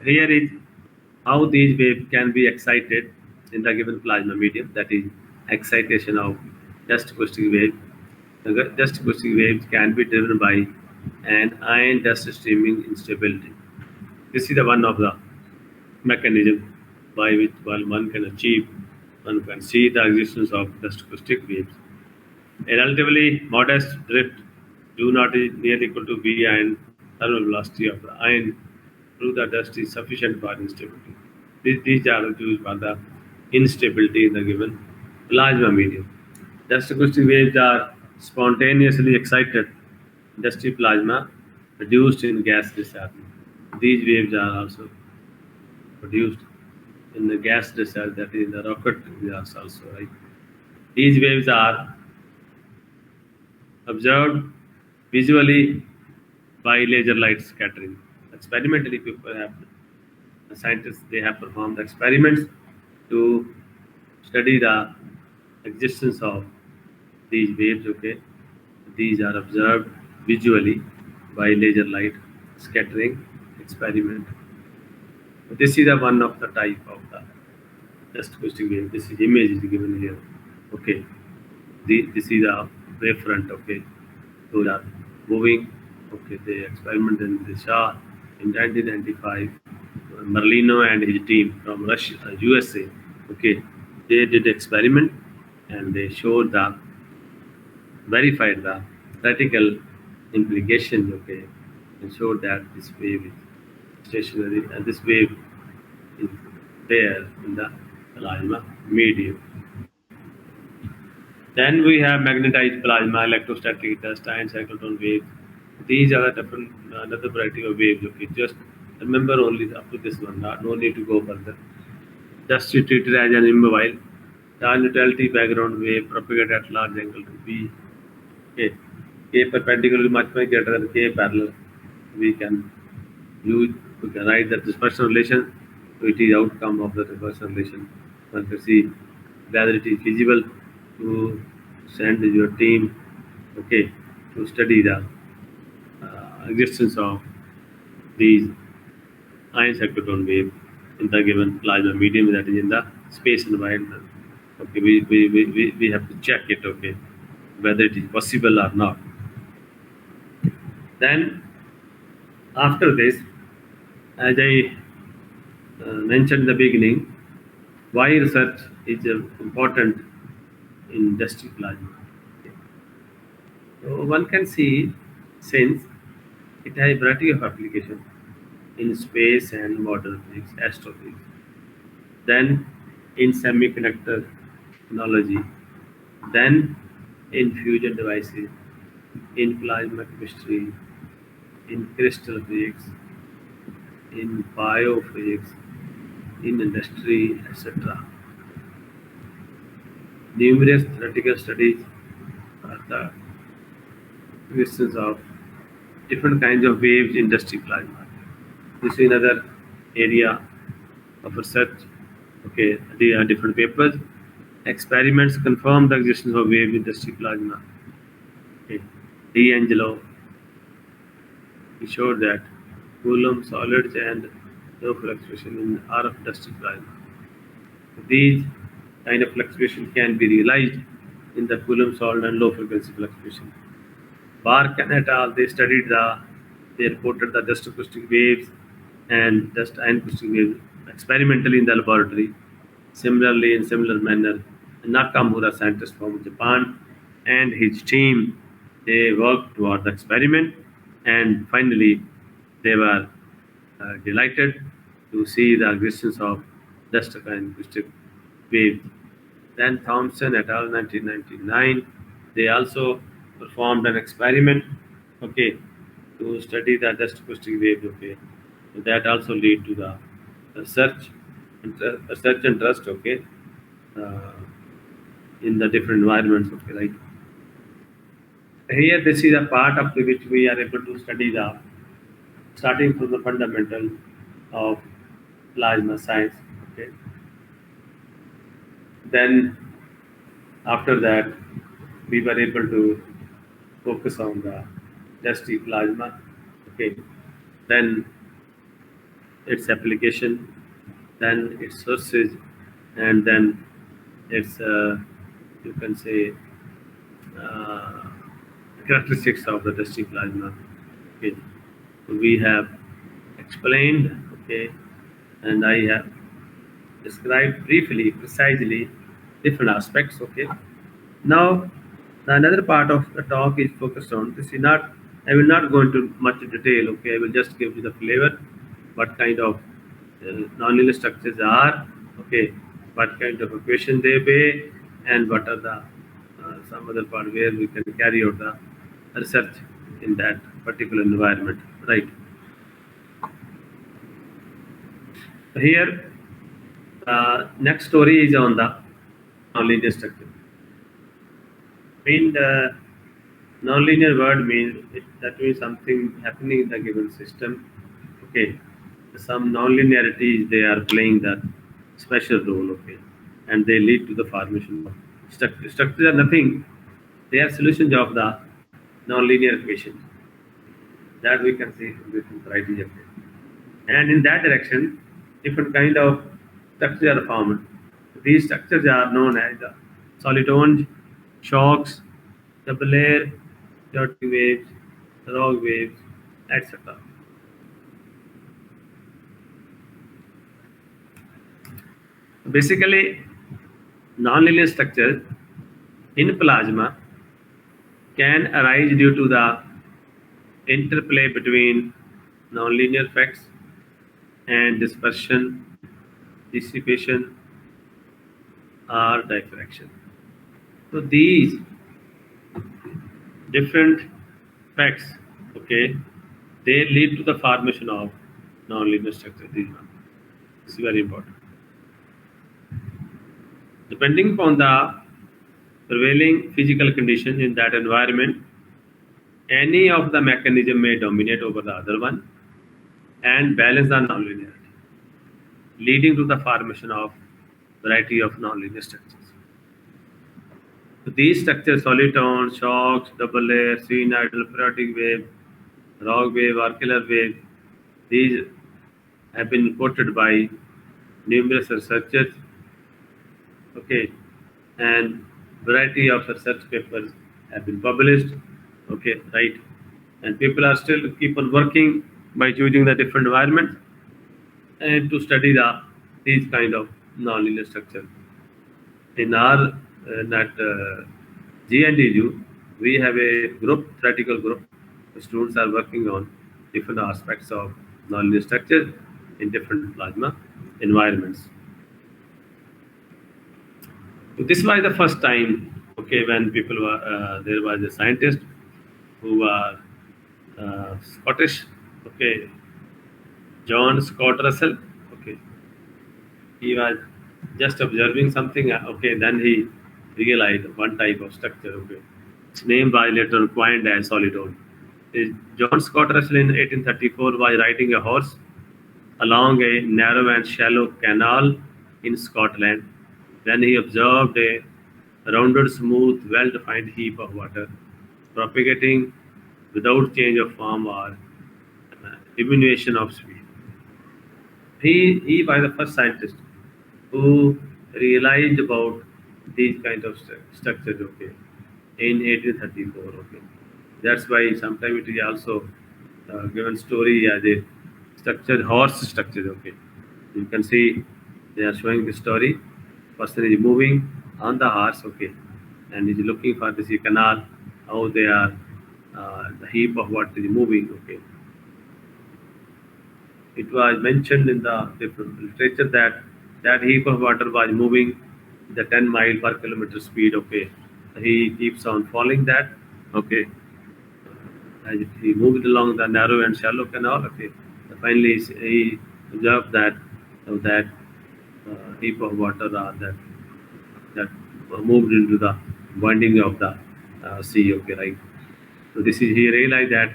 Here is how these waves can be excited in the given plasma medium, that is excitation of dust acoustic wave. The dust acoustic waves can be driven by an ion dust streaming instability. This is the one of the mechanism by which one can see the existence of dust acoustic waves. A relatively modest drift due not is near equal to V and thermal velocity of the ion through the dust is sufficient for instability. These are used for the instability in the given plasma medium. Dust acoustic waves are spontaneously excited dusty plasma produced in gas discharge. These waves are also produced in the gas discharge, that is the rocket gas also, right? These waves are observed visually by laser light scattering. Experimentally, scientists they have performed experiments to study the existence of these waves. Okay, these are observed visually by laser light scattering experiment. This is the one of the type of the dust acoustic wave. This is image is given here. Okay, this is a wavefront. Okay, those are moving. Okay, the experiment in the Shah in 1995, Merlino and his team from Russia, USA. Okay, they did experiment and they showed the verified the practical implications. Okay, and showed that this wave is stationary and this wave is there in the plasma medium. Then we have magnetized plasma, electrostatic dust, and cyclotron waves. These are the different another variety of waves. Okay, just remember only up to this one. No need to go further. Just you treat it as an immobile. The neutrality background wave propagate at large angle to B. Okay, K perpendicular is much greater than K parallel. We can use we can write that dispersion relation. So it is outcome of the dispersion relation. One can see whether it is feasible to send your team, okay, to study the existence of these ion cyclotron wave in the given plasma medium, that is in the space environment. Okay, we have to check it, okay, whether it is possible or not. Then after this, as I mentioned in the beginning, why research is important in dusty plasma. So one can see since it has a variety of applications in space and modern physics, astrophysics, then in semiconductor technology, then in fusion devices, in plasma chemistry, in crystal physics, in biophysics, in industry, etc. Numerous theoretical studies are the existence of different kinds of waves in dusty plasma. This is another area of research. Okay, there are different papers. Experiments confirm the existence of waves in dusty plasma. Okay. D'Angelo he showed that Coulomb solids and no fluctuation in RF dusty plasma. These kind of fluctuation can be realized in the Coulomb solid and low frequency fluctuation. Barkan et al. They reported the dust acoustic waves and dust ion acoustic waves experimentally in the laboratory. Similarly, in similar manner, Nakamura, scientist from Japan, and his team, they worked toward the experiment, and finally, they were delighted to see the existence of dust ion acoustic waves. Then Thompson et al. 1999, they also performed an experiment, okay, to study the dust acoustic waves. Okay, so that also lead to the research, research and trust. Okay, uh, in the different environments. Okay, right. Here, this is a part of which we are able to study the starting from the fundamental of plasma science. Okay, then after that, we were able to focus on the dusty plasma. Okay, then its application, then its sources, and then its you can say uh, characteristics of the testing plasma. Okay, we have explained. Okay, and I have described briefly, precisely different aspects. Okay, now the another part of the talk is focused on this. Is not I will not go into much detail. Okay, I will just give you the flavor, what kind of nonlinear structures are. Okay, what kind of equation they pay, and what are the some other part where we can carry out the research in that particular environment. Right. Here, next story is on the nonlinear structure. Mean the nonlinear word means that means something happening in the given system. Okay, some nonlinearities they are playing that special role. Okay, and they lead to the formation of structure. Structures are nothing; they are solutions of the nonlinear equation that we can see from different varieties of it. And in that direction, different kind of structures are formed. These structures are known as the solitones, shocks, double layer, chaotic waves, rock waves, etc. Basically, nonlinear structures in plasma can arise due to the interplay between nonlinear effects and dispersion, dissipation, or diffraction. So these different effects, okay, they lead to the formation of nonlinear structure. This is very important. Depending upon the prevailing physical conditions in that environment, any of the mechanism may dominate over the other one and balance the nonlinearity, leading to the formation of variety of nonlinear structures. So these structures, solitons, shocks, double layer, sinusoidal, periodic wave, rock wave, or killer wave, these have been reported by numerous researchers. Okay, and variety of research papers have been published. Okay, right, and people are still keep on working by choosing the different environments and to study these kind of nonlinear structure. In our that GNDU, we have a group, theoretical group. The students are working on different aspects of nonlinear structure in different plasma environments. So this was the first time, okay, when people were there was a scientist who was Scottish, okay, John Scott Russell, okay, he was just observing something, okay, then he realized one type of structure, okay. Its name was later coined as solitone. John Scott Russell in 1834 was riding a horse along a narrow and shallow canal in Scotland when he observed a rounded, smooth, well-defined heap of water propagating without change of form or diminution of speed. He was the first scientist who realized about these kind of structures, okay, in 1834, okay. That's why sometimes it is also given story as a structured horse structure, okay. You can see they are showing the story. Person is moving on the horse, okay, and is looking for this canal, how they are the heap of what is moving, okay. It was mentioned in the different literature that that heap of water was moving the 10 mile per kilometer speed. Okay, he keeps on following that. Okay, as he moved along the narrow and shallow canal. Okay, finally he observed that that heap of water that moved into the winding of the sea. Okay, right. So this is he realized that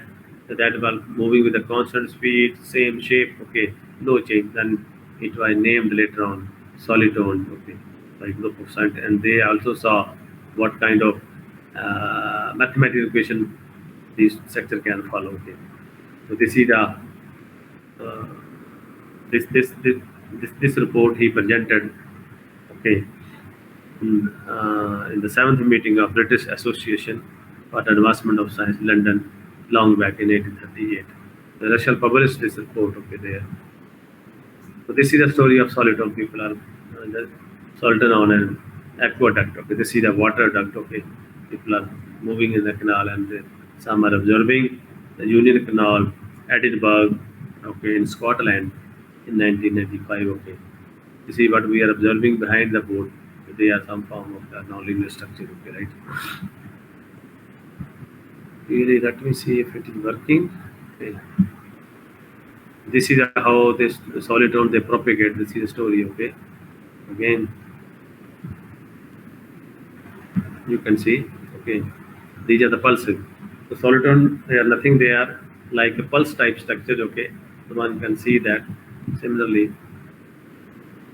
while moving with a constant speed, same shape, okay, no change. Then it was named later on solitone, okay, by group of scientists, and they also saw what kind of mathematical equation this structure can follow. Okay, so this is the uh, This report he presented, okay, in the seventh meeting of British Association for the Advancement of Science, London, long back in 1838. The Russell published this report, okay, there. So this is the story of solitary people are the solitary on an aqueduct. Okay, this is the water duct. Okay, people are moving in the canal, and some are observing the Union Canal, Edinburgh, okay, in Scotland in 1995. Okay, you see what we are observing behind the boat. They are some form of the nonlinear structure. Okay, right? Really, let me see if it is working. Okay. This is how this solitone they propagate. This is the story. Okay, again you can see, okay, these are the pulses. The solitone, they are nothing, they are like a pulse type structure. Okay, so one can see that. Similarly,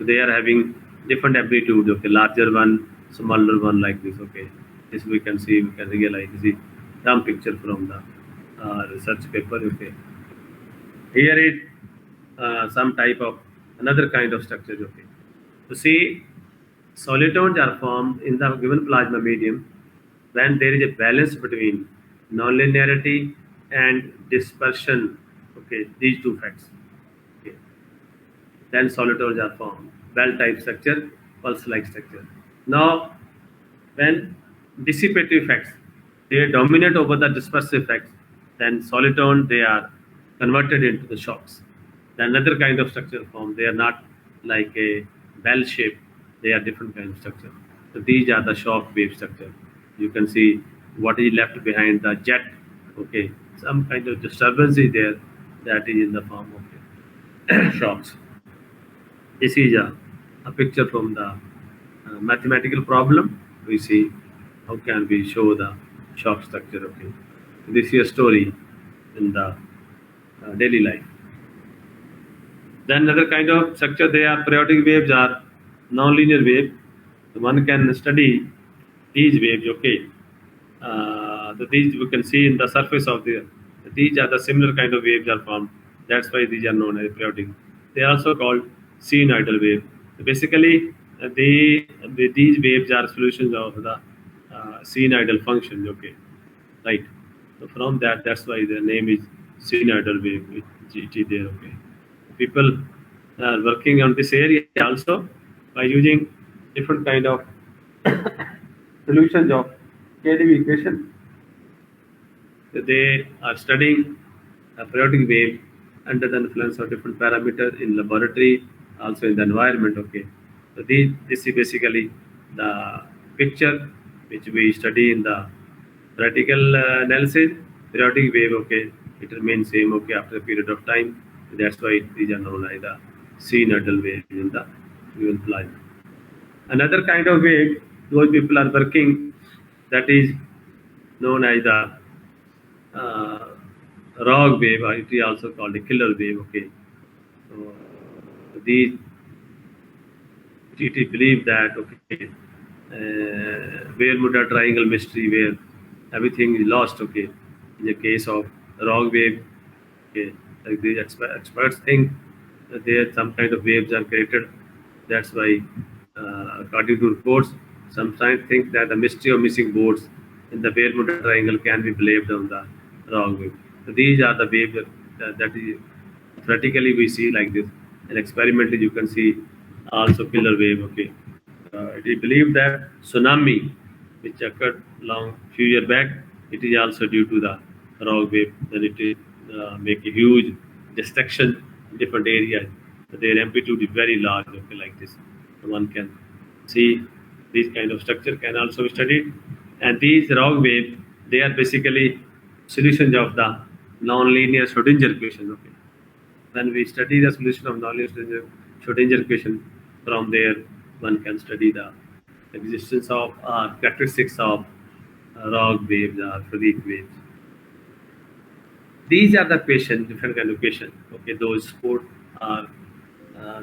they are having different amplitude. Okay, larger one, smaller one, like this. Okay, this we can see, we can realize. See some picture from the research paper. Okay, here is some type of another kind of structure. Okay, so see, solitones are formed in the given plasma medium when there is a balance between nonlinearity and dispersion. Okay, these two facts. Okay, then solitones are formed. Bell type structure, pulse like structure. Now, when dissipative effects they dominate over the dispersive effects, then solitone they are converted into the shocks. Then another kind of structure form. They are not like a bell shape. They are different kind of structure. So these are the shock wave structure. You can see what is left behind the jet. Okay, some kind of disturbance is there that is in the form of shocks. This is a picture from the mathematical problem. We see how can we show the shock structure. Okay, this is a story in the daily life. Then another kind of structure they are periodic waves are nonlinear wave. So one can study these waves. Okay, these we can see in the surface of the. These are the similar kind of waves are formed. That's why these are known as periodic. They are also called sinusoidal wave. Basically, these waves are solutions of the sinusoidal function. Okay, right. So from that, that's why the name is sinusoidal wave. It is there. Okay, people are working on this area also by using different kind of solutions of KdV equation. They are studying a periodic wave under the influence of different parameters in laboratory, also in the environment. Okay, so this is basically the picture which we study in the theoretical analysis. Periodic wave, okay, it remains same. Okay, after a period of time, that's why these are known as the sinusoidal wave in the given plasma. Another kind of wave those people are working that is known as the uh, rogue wave, or it is also called a killer wave. Okay, so these it is believed that okay, Bermuda Triangle mystery where everything is lost. Okay, in the case of rogue wave, okay, like the experts think that there some kind of waves are created. That's why, according to reports, some scientists think that the mystery of missing boats in the Bermuda Triangle can be blamed on the rogue wave. So these are the waves that is theoretically we see like this, and experimentally you can see also killer wave. Okay, it is believed that tsunami, which occurred long few years back, it is also due to the rogue wave. Then it is make a huge destruction in different areas. Their amplitude is very large. Okay, like this, so one can see this kind of structure can also be studied. And these rogue waves, they are basically solutions of the nonlinear Schrodinger equation. Okay, when we study the solution of nonlinear Schrodinger equation, from there one can study the existence of characteristics of rogue waves or Friedrich waves. These are the questions, different kind of questions. Okay, those four are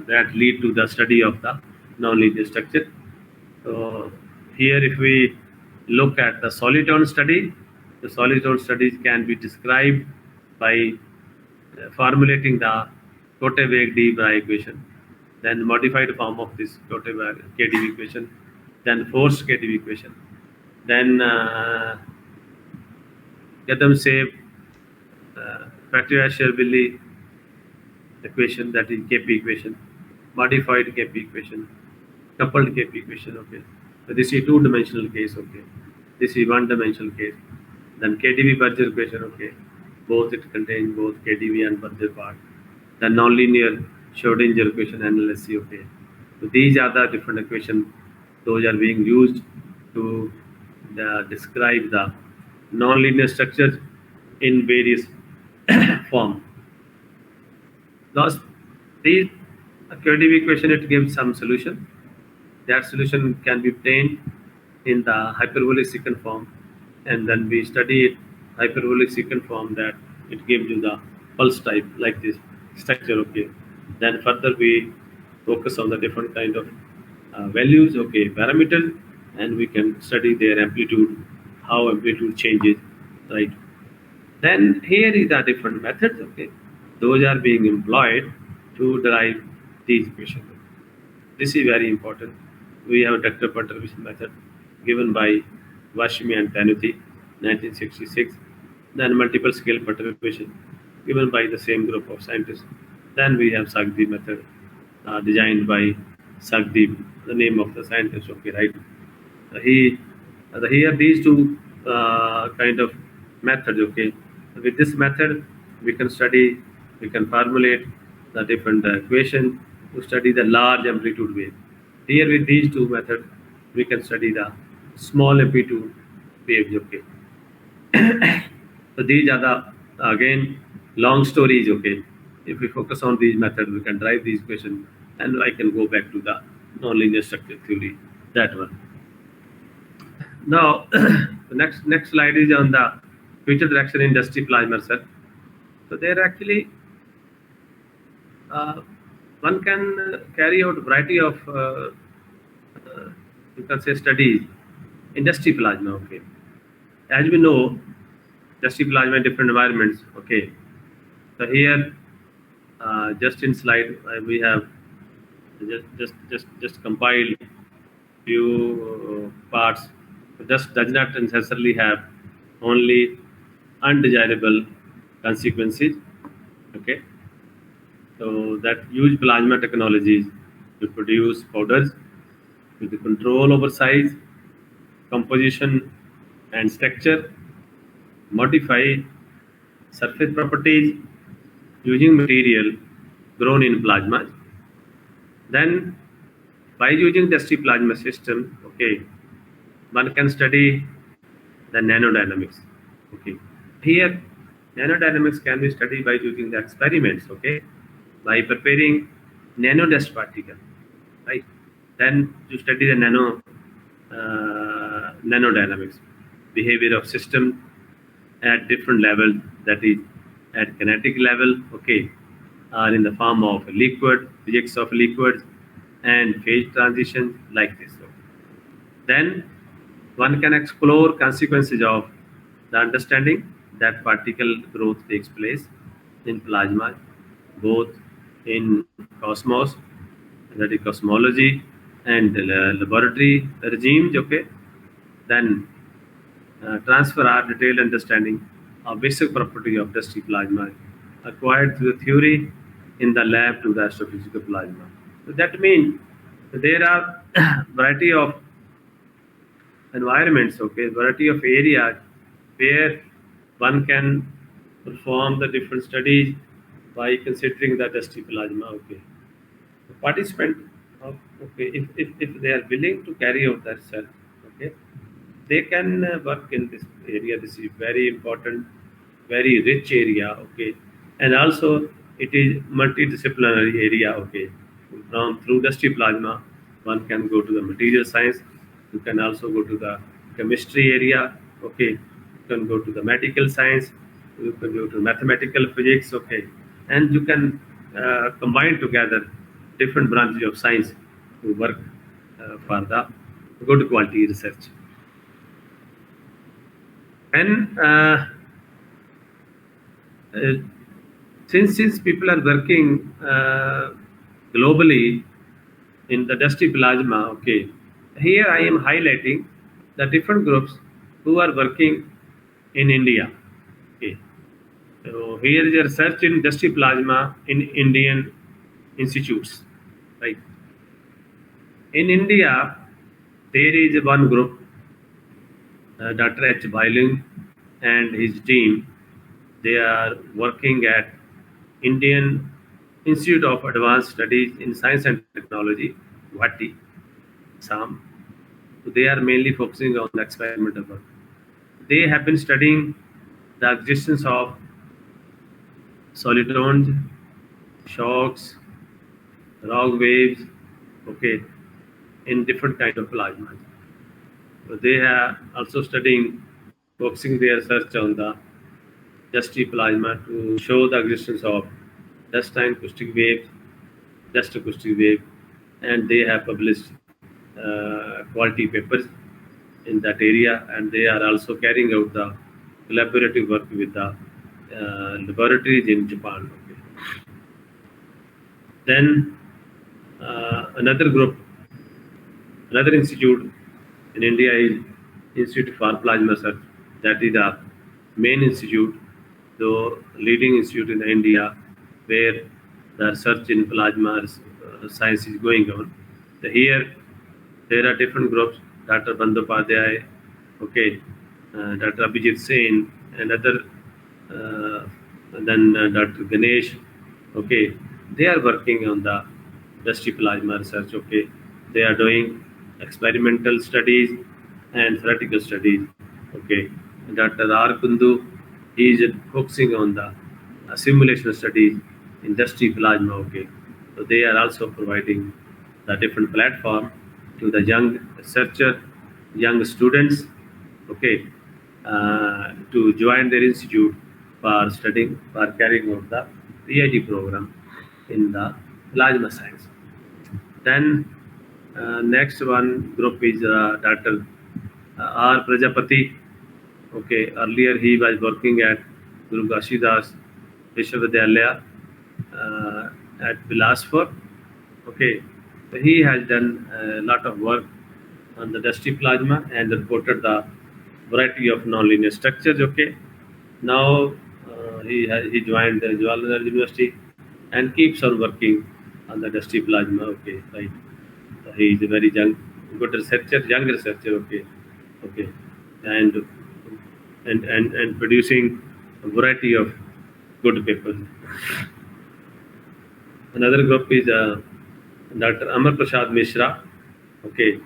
that lead to the study of the nonlinear structure. So here, if we look at the solitone study, the solitone studies can be described by formulating the Cote-Wegue-de-Broglie equation, then modified form of this KdV equation, then forced KdV equation, then Gadam-Save Fatty-Asher-Willy equation, that is Kp equation, modified Kp equation, coupled Kp equation. Okay, so this is two-dimensional case. Okay, this is one-dimensional case. Then KdV-Berger equation. Okay, both it contains both KdV and Berger part. Then nonlinear Schrodinger equation analysis. Okay, so these are the different equations. Those are being used to describe the nonlinear structures in various form. Thus, the KdV equation, it gives some solution. That solution can be obtained in the hyperbolic secant form, and then we study it hyperbolic secant form, that it gives you the pulse type like this structure. Okay, then further we focus on the different kind of values, okay, parameters, and we can study their amplitude, how amplitude changes, right? Then here is the different methods. Okay, those are being employed to derive these equations. This is very important. We have Dr. perturbation method given by Vashmi and Tanuti, 1966. Then multiple scale perturbation given by the same group of scientists. Then we have Sagdeep method designed by Sagdeep, the name of the scientist. Okay, right? Here these two kind of methods. Okay, with this method we can study, we can formulate the different equation to study the large amplitude wave. Here with these two methods we can study the small amplitude waves. Okay, so these are the again long stories. Okay, if we focus on these methods we can derive these equations, and I can go back to the nonlinear structure theory, that one. Now, the next slide is on the future direction in dusty plasma cell. So there actually one can carry out a variety of you can say studies in dusty plasma. Okay, as we know, dusty plasma in different environments. Okay, so here just in slide we have just compiled few parts. Dust does not necessarily have only undesirable consequences. Okay, so that use plasma technologies to produce powders with the control over size, composition, and structure, modify surface properties using material grown in plasma. Then, by using dusty plasma system, okay, one can study the nanodynamics. Okay, here nanodynamics can be studied by using the experiments. Okay, by preparing nanodust particle, right? Then to study the nanodynamics, behavior of system at different levels, that is at kinetic level, okay, or in the form of liquid, physics of liquids, and phase transition like this. Then one can explore consequences of the understanding that particle growth takes place in plasma, both in cosmos, that is cosmology, and laboratory regimes. Okay, then transfer our detailed understanding of basic property of dusty plasma acquired through the theory in the lab to the astrophysical plasma. So that means there are variety of environments, okay, variety of areas where one can perform the different studies by considering the dusty plasma. Okay, the participant, okay, if they are willing to carry out that research, okay, they can work in this area. This is very important, very rich area. Okay, and also it is multidisciplinary area. Okay, from through dusty plasma one can go to the material science, you can also go to the chemistry area. Okay, you can go to the medical science, you can go to mathematical physics. Okay, and you can combine together different branches of science to work for the good quality research. And uh, Since people are working globally in the dusty plasma, okay, here I am highlighting the different groups who are working in India. Okay, so here is a research in dusty plasma in Indian institutes, right? In India, there is one group, Dr. H. Bailing and his team. They are working at Indian Institute of Advanced Studies in Science and Technology, Guwahati, Assam. So they are mainly focusing on experimental work. They have been studying the existence of solitones, shocks, rock waves, okay, in different kind of plasma. So they are also studying, focusing their research on the dusty plasma to show the existence of dust and acoustic waves, dust acoustic wave, and they have published quality papers in that area, and they are also carrying out the collaborative work with the laboratories in Japan. Okay. Then another group, another institute in India is Institute for Plasma Research. That is the main institute, the leading institute in India, where the research in plasma science is going on. So here there are different groups, Dr. Bandyopadhyay, okay, Dr. Abhijit Sen, and other, then Dr. Ganesh, okay, they are working on the dusty plasma research, okay. They are doing experimental studies and theoretical studies, okay. Dr. R. Kundu, he is focusing on the simulation studies in dusty plasma, okay. So they are also providing the different platform to the young researcher, young students, okay, to join their institute for studying, for carrying out the PhD program in the plasma science. Then next one group is Dr. R. Prajapati. Okay, earlier he was working at Guru Ghasidas Vishwavidyalaya at Bilaspur. Okay, so he has done a lot of work on the dusty plasma and reported the variety of nonlinear structures. Okay, now he joined the Jawaharlal University and keeps on working on the dusty plasma. Okay, right. So he is a very young, good researcher, young researcher. Okay, okay, and and producing a variety of good papers. Another group is Dr. Amar Prasad Mishra, okay,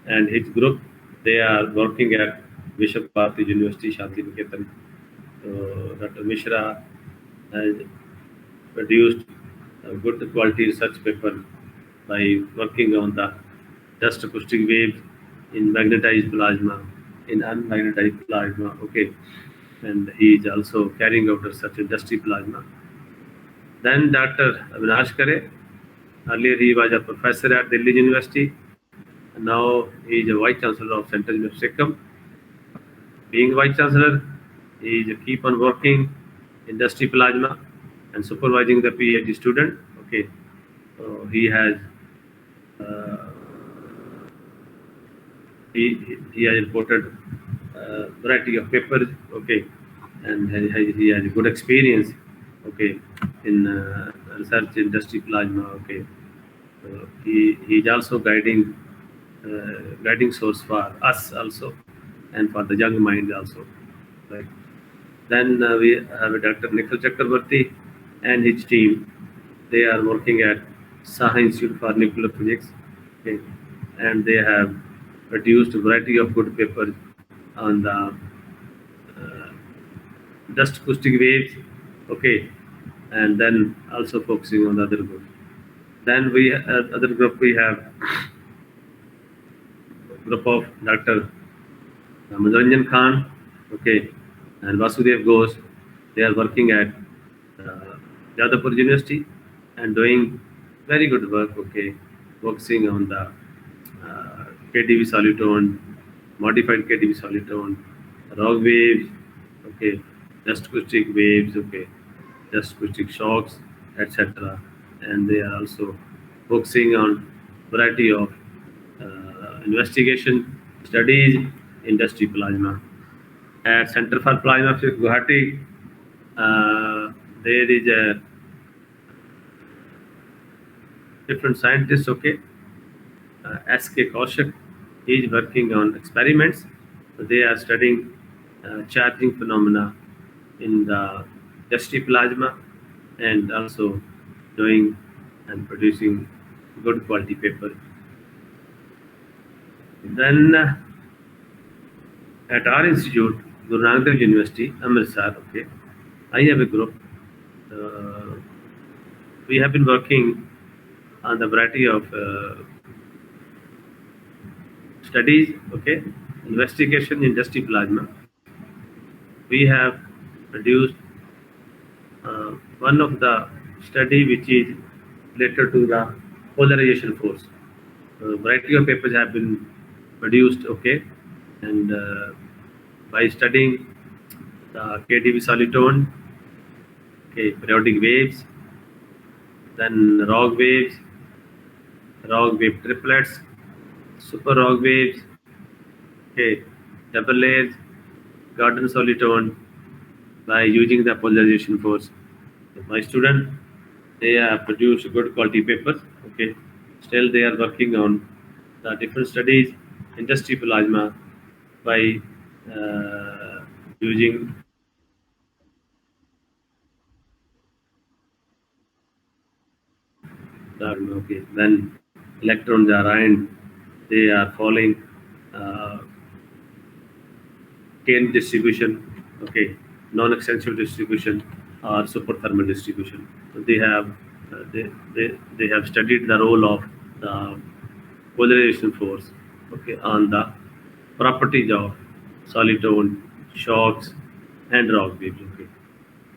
and his group, they are working at Vishwabharati University, Shanti Niketan. So Dr. Mishra has produced a good quality research paper by working on the dust acoustic waves in magnetized plasma, in unmagnetized plasma, okay, and he is also carrying out research in dusty plasma. Then Dr. Avinash Kare, earlier he was a professor at Delhi University, and now he is a Vice Chancellor of Central University of Sikkim. Being Vice Chancellor, he is keep on working in dusty plasma and supervising the PhD student. Okay, so he has he has reported variety of papers. Okay, and he has a good experience. Okay, in research in dusty plasma. Okay, so he is also guiding source for us also, and for the young mind also. Right. Then we have Dr. Nikhil Chakrabarti and his team. They are working at Saha Institute for Nuclear Physics, okay, and they have produced a variety of good papers on the dust acoustic waves, okay, and then also focusing on the other group. Then we other group we have group of Dr. Manoj Khan, okay, and Vasudev Ghosh. They are working at Jadavpur University and doing very good work, okay, focusing on the KDV solitone, modified KDV solitone, rock waves, okay, dust acoustic waves, okay. just acoustic shocks, etc. And they are also focusing on variety of investigation studies, industry plasma. At Center for Plasma Physics, Guwahati, there is a different scientists. Okay, S.K. Kaushik, he is working on experiments. They are studying charging phenomena in the dusty plasma and also doing and producing good quality paper. Then at our institute, Guru Nanak Dev University, Amritsar, okay, I have a group. Uh, we have been working on the variety of studies, okay, investigation in dusty plasma. We have produced one of the study which is related to the polarization force. Variety of papers have been produced, okay, and by studying the KdV solitone, okay, periodic waves, then Rog wave triplets, super Rog waves, okay, double layers, Gordon solitone, by using the polarization force. My student, they have produced good quality papers. Okay, still they are working on the different studies, industry plasma, by using the okay. When electrons are ion, they are following uh, Kane distribution, okay, non-extensive distribution or super thermal distribution. So they have they have studied the role of the polarization force, okay, on the properties of solitone, shocks, and rock waves. Okay,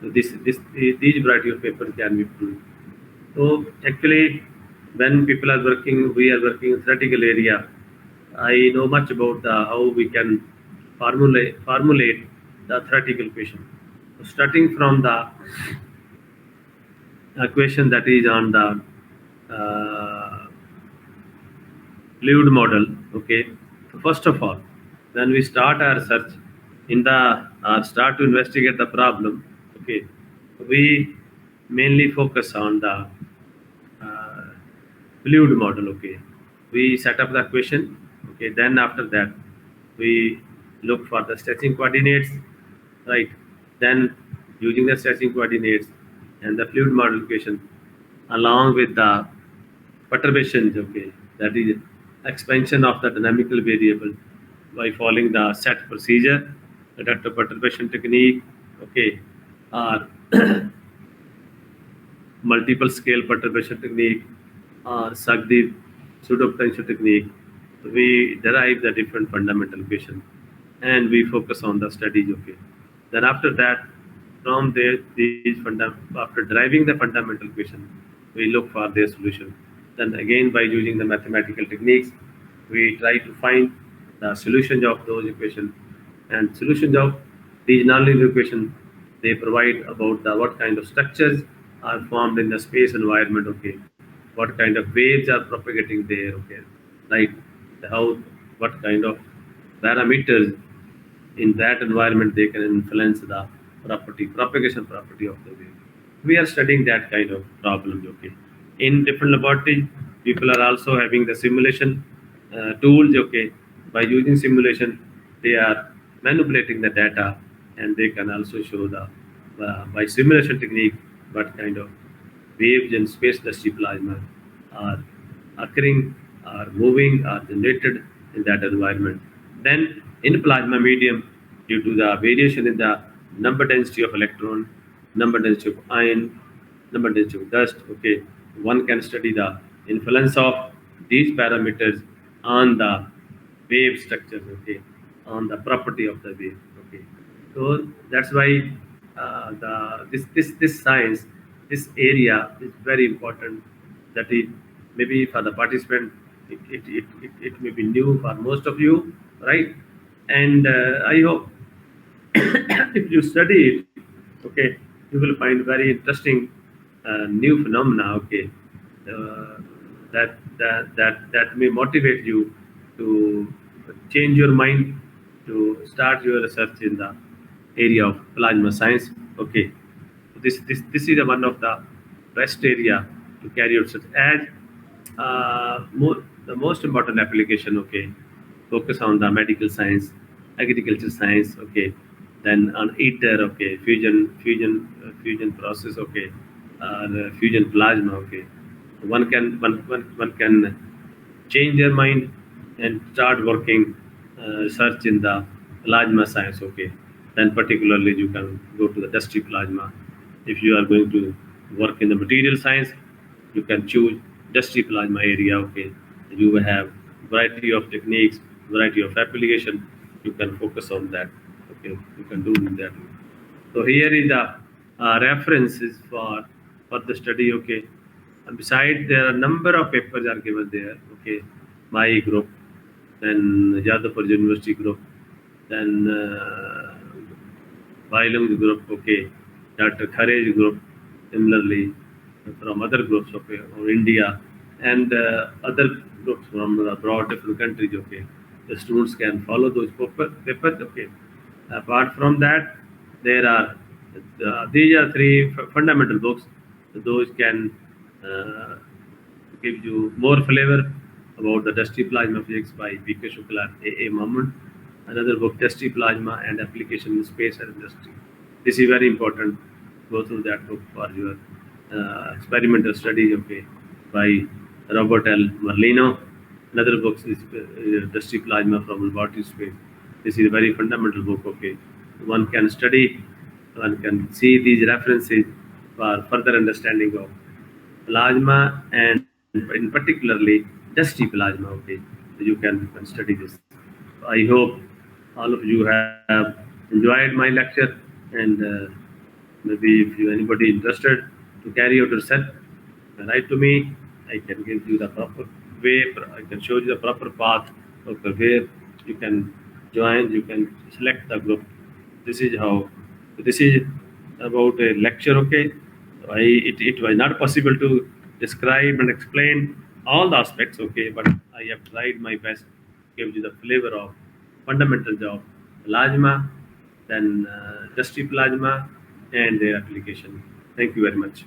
so these variety of papers can be produced. So actually, when people are working, we are working in theoretical area. I know much about how we can formulate the theoretical equation. So starting from the equation that is on the uh, fluid model. Okay, so first of all, when we start our search in the start to investigate the problem, okay, we mainly focus on the uh, fluid model. Okay, we set up the equation. Okay, then after that we look for the stretching coordinates, right? Then using the stretching coordinates and the fluid model equation along with the perturbations, okay, that is expansion of the dynamical variable by following the set procedure, the depth perturbation technique, okay, or multiple scale perturbation technique or Sagdi pseudo potential technique. We derive the different fundamental equations and we focus on the studies. Okay. Then after that, from there, after deriving the fundamental equation, we look for their solution. Then again, by using the mathematical techniques, we try to find the solutions of those equations. And solutions of these nonlinear equations, they provide about the what kind of structures are formed in the space environment. Okay, what kind of waves are propagating there. Okay, like how what kind of parameters in that environment they can influence the propagation property of the wave. We are studying that kind of problems. Okay, in different laboratories, people are also having the simulation tools. Okay, by using simulation, they are manipulating the data, and they can also show the by simulation technique what kind of waves in space dusty plasma are occurring, are moving, are generated in that environment. Then, in plasma medium, due to the variation in the number density of electron, number density of ion, number density of dust, okay, one can study the influence of these parameters on the wave structures, okay, on the property of the wave, okay. So that's why the this science, this area is very important. That is maybe for the participant, it may be new for most of you, right? And I hope if you study it, okay, you will find very interesting new phenomena. Okay, uh, that may motivate you to change your mind to start your research in the area of plasma science. Okay, this is one of the best area to carry out such as the most important application. Okay, focus on the medical science, agriculture science. Okay, then on ITER. Okay, fusion process. Okay, fusion plasma. Okay, one can change their mind and start working search in the plasma science. Okay, then particularly you can go to the dusty plasma. If you are going to work in the material science, you can choose dusty plasma area. Okay, you will have variety of techniques, variety of application. You can focus on that. Okay, you can do that. So here is the references for the study. Okay, and besides there are number of papers are given there. Okay, my group, then Jadavpur University group, then Bailung group. Okay, Dr. Kharej group, similarly from other groups. Okay, from India and other groups from abroad, different countries. Okay, the students can follow those papers. Okay, apart from that, there are these are three fundamental books. Those can uh, give you more flavor about the dusty plasma physics by B.K. Shukla and A. Mahmood. Another book, Dusty Plasma and Application in Space and Industry. This is very important. Go through that book for your experimental study. Okay, by Robert L. Merlino. Another book is Dusty Plasma from Laboratory Space. This is a very fundamental book. Okay, one can study, one can see these references for further understanding of plasma and in particularly dusty plasma. Okay, so you can study this. I hope all of you have enjoyed my lecture, and maybe if you anybody interested to carry out research, write to me. I can give you the proper way. I can show you the proper path of where you can join. You can select the group. This is how. This is about a lecture. Okay, it was not possible to describe and explain all the aspects. Okay, but I have tried my best to give you the flavor of fundamentals of plasma, then dusty plasma, and their application. Thank you very much.